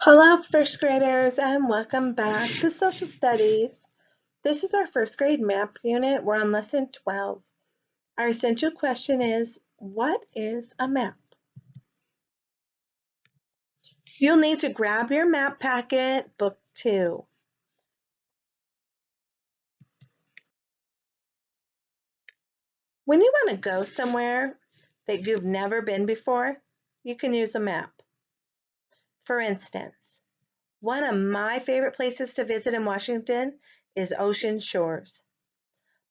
Hello, first graders, and welcome back to Social Studies. This is our first grade map unit. We're on lesson 12. Our essential question is, what is a map? You'll need to grab your map packet, book 2. When you want to go somewhere that you've never been before, you can use a map. For instance, one of my favorite places to visit in Washington is Ocean Shores.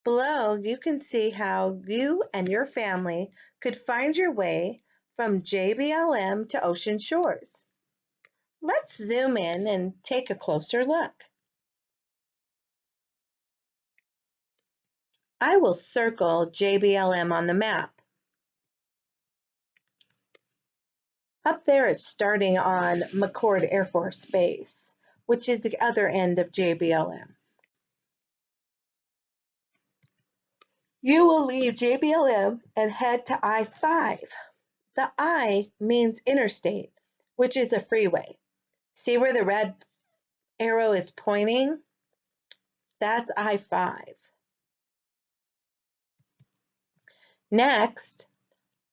Below, you can see how you and your family could find your way from JBLM to Ocean Shores. Let's zoom in and take a closer look. I will circle JBLM on the map. Up there it's starting on McCord Air Force Base, which is the other end of JBLM. You will leave JBLM and head to I-5. The I means interstate, which is a freeway. See where the red arrow is pointing? That's I-5. Next,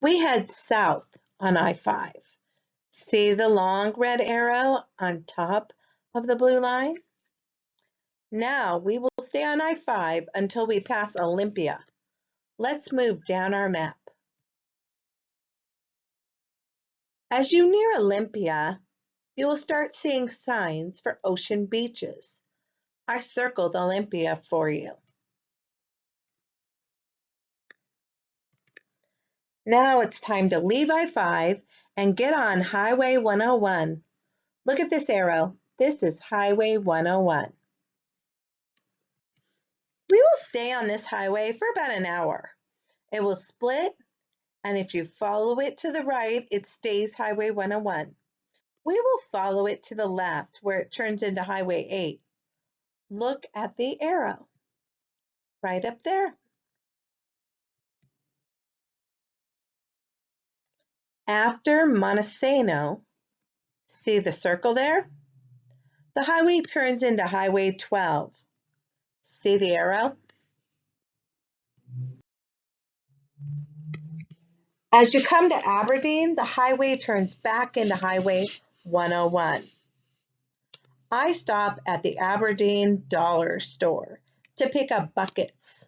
we head south on I-5. See the long red arrow on top of the blue line? Now we will stay on I-5 until we pass Olympia. Let's move down our map. As you near Olympia, you will start seeing signs for ocean beaches. I circled Olympia for you. Now it's time to leave I-5 and get on Highway 101. Look at this arrow. This is Highway 101. We will stay on this highway for about an hour. It will split, and if you follow it to the right, it stays Highway 101. We will follow it to the left where it turns into Highway 8. Look at the arrow right up there. After Montesano, see the circle there? The highway turns into Highway 12. See the arrow? As you come to Aberdeen, the highway turns back into Highway 101. I stop at the Aberdeen Dollar Store to pick up buckets.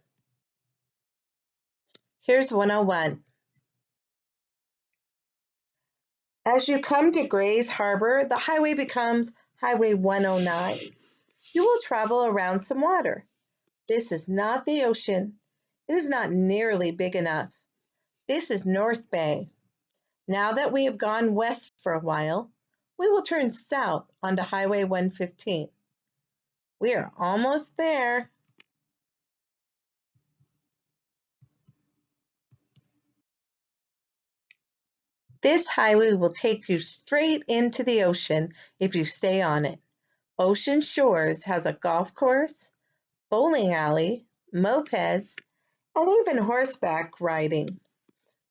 Here's 101. As you come to Grays Harbor, the highway becomes Highway 109. You will travel around some water. This is not the ocean. It is not nearly big enough. This is North Bay. Now that we have gone west for a while, we will turn south onto Highway 115. We are almost there. This highway will take you straight into the ocean if you stay on it. Ocean Shores has a golf course, bowling alley, mopeds, and even horseback riding.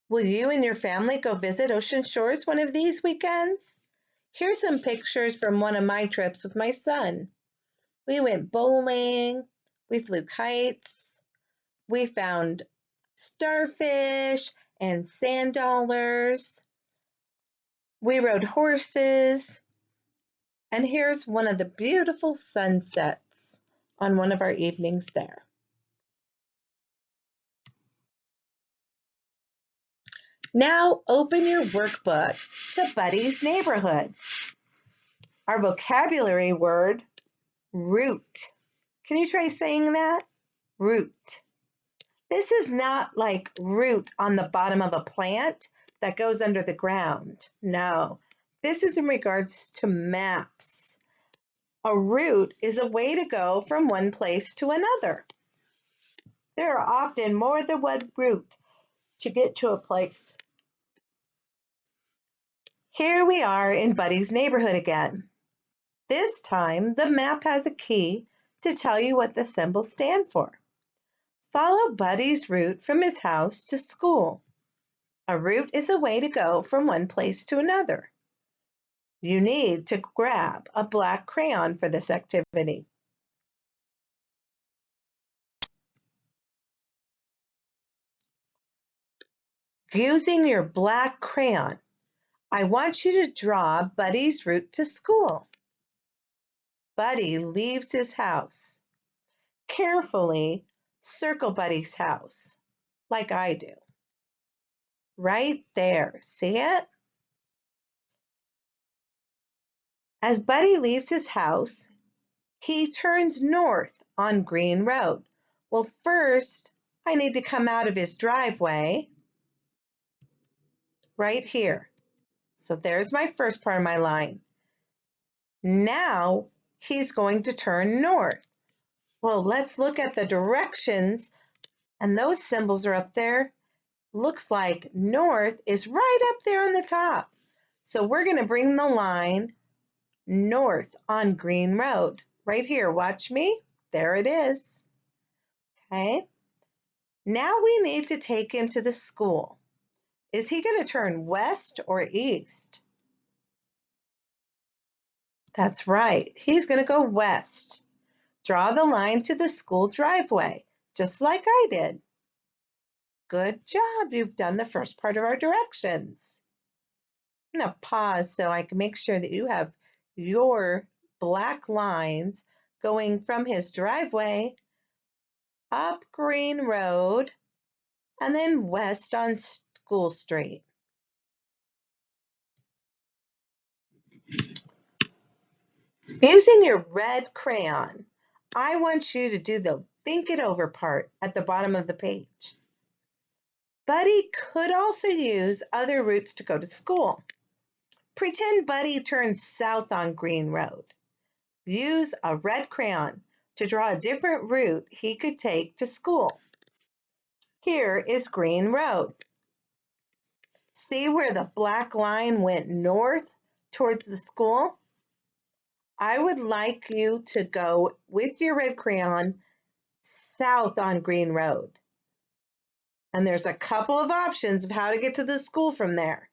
Will you and your family go visit Ocean Shores one of these weekends? Here's some pictures from one of my trips with my son. We went bowling, we flew kites, we found starfish and sand dollars. We rode horses, and here's one of the beautiful sunsets on one of our evenings there. Now open your workbook to Buddy's Neighborhood. Our vocabulary word, root. Can you try saying that? Root. This is not like root on the bottom of a plant that goes under the ground. No, this is in regards to maps. A route is a way to go from one place to another. There are often more than one route to get to a place. Here we are in Buddy's neighborhood again. This time, the map has a key to tell you what the symbols stand for. Follow Buddy's route from his house to school. A route is a way to go from one place to another. You need to grab a black crayon for this activity. Using your black crayon, I want you to draw Buddy's route to school. Buddy leaves his house. Carefully circle Buddy's house, like I do. Right there, see it? As Buddy leaves his house, he turns north on Green Road. Well, first, I need to come out of his driveway right here. So there's my first part of my line. Now he's going to turn north. Well, let's look at the directions, and those symbols are up there. Looks like north is right up there on the top. So we're going to bring the line north on Green Road. Right here, watch me. There it is. Okay. Now we need to take him to the school. Is he going to turn west or east? That's right. He's going to go west. Draw the line to the school driveway, just like I did. Good job. You've done the first part of our directions. I'm going to pause so I can make sure that you have your black lines going from his driveway up Green Road and then west on School Street. Using your red crayon, I want you to do the think it over part at the bottom of the page. Buddy could also use other routes to go to school. Pretend Buddy turns south on Green Road. Use a red crayon to draw a different route he could take to school. Here is Green Road. See where the black line went north towards the school? I would like you to go with your red crayon south on Green Road. And there's a couple of options of how to get to the school from there.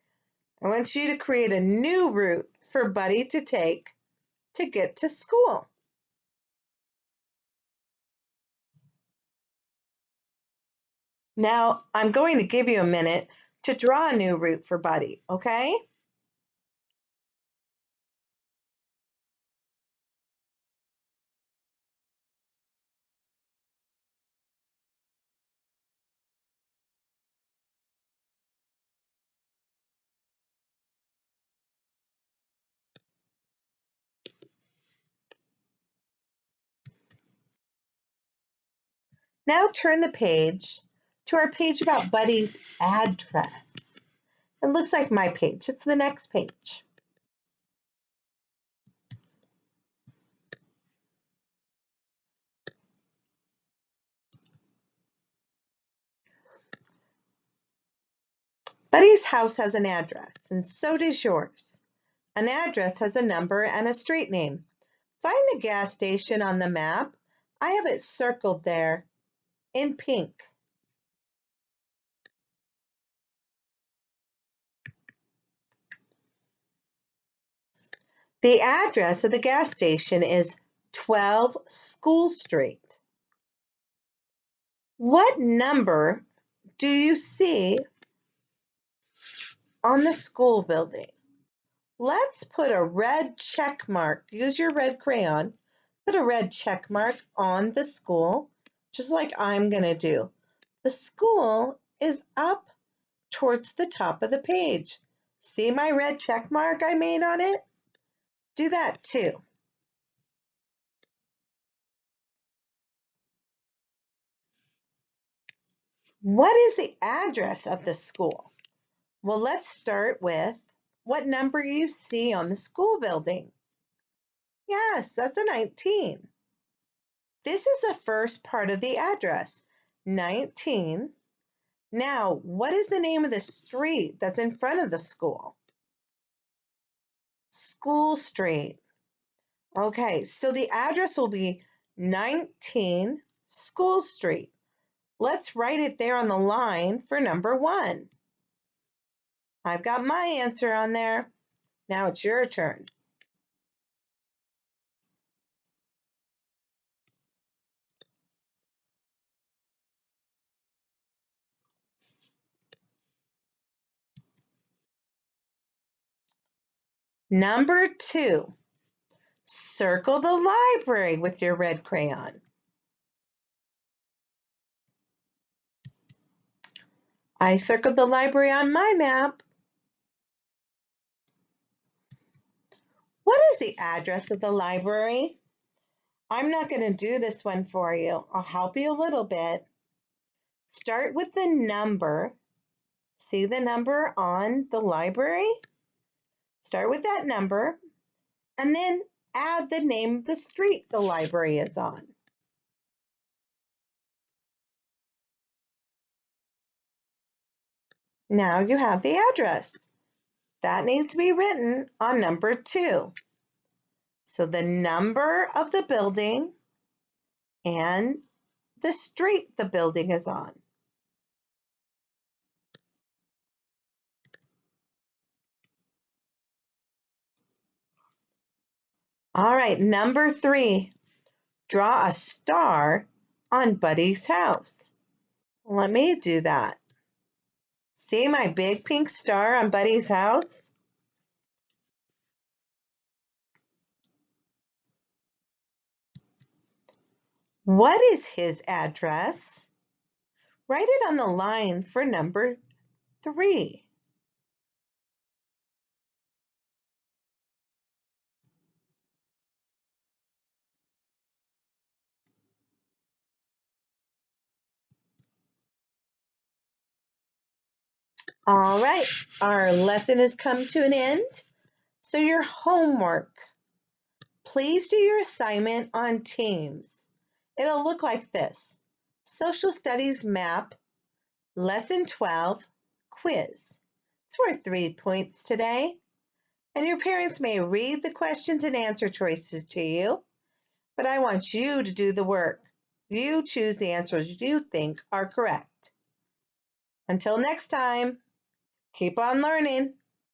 I want you to create a new route for Buddy to take to get to school. Now, I'm going to give you a minute to draw a new route for Buddy, okay? Now turn the page to our page about Buddy's address. It looks like my page. It's the next page. Buddy's house has an address, and so does yours. An address has a number and a street name. Find the gas station on the map. I have it circled there in pink. The address of the gas station is 12 School Street. What number do you see on the school building? Let's put a red check mark. Use your red crayon. Put a red check mark on the school, just like I'm going to do. The school is up towards the top of the page. See my red check mark I made on it? Do that too. What is the address of the school? Well, let's start with what number you see on the school building. Yes, that's a 19. This is the first part of the address, 19. Now, what is the name of the street that's in front of the school? School Street. Okay, so the address will be 19 School Street. Let's write it there on the line for number 1. I've got my answer on there. Now it's your turn. Number 2, circle the library with your red crayon. I circled the library on my map. What is the address of the library? I'm not going to do this one for you. I'll help you a little bit. Start with the number. See the number on the library? Start with that number and then add the name of the street the library is on. Now you have the address. That needs to be written on number 2. So the number of the building and the street the building is on. All right, number 3, draw a star on Buddy's house. Let me do that. See my big pink star on Buddy's house? What is his address? Write it on the line for number 3. All right, our lesson has come to an end. So your homework, please do your assignment on teams. It'll look like this: Social Studies Map, Lesson 12, Quiz. It's worth 3 points today. And your parents may read the questions and answer choices to you, but I want you to do the work. You choose the answers you think are correct. Until next time, keep on learning.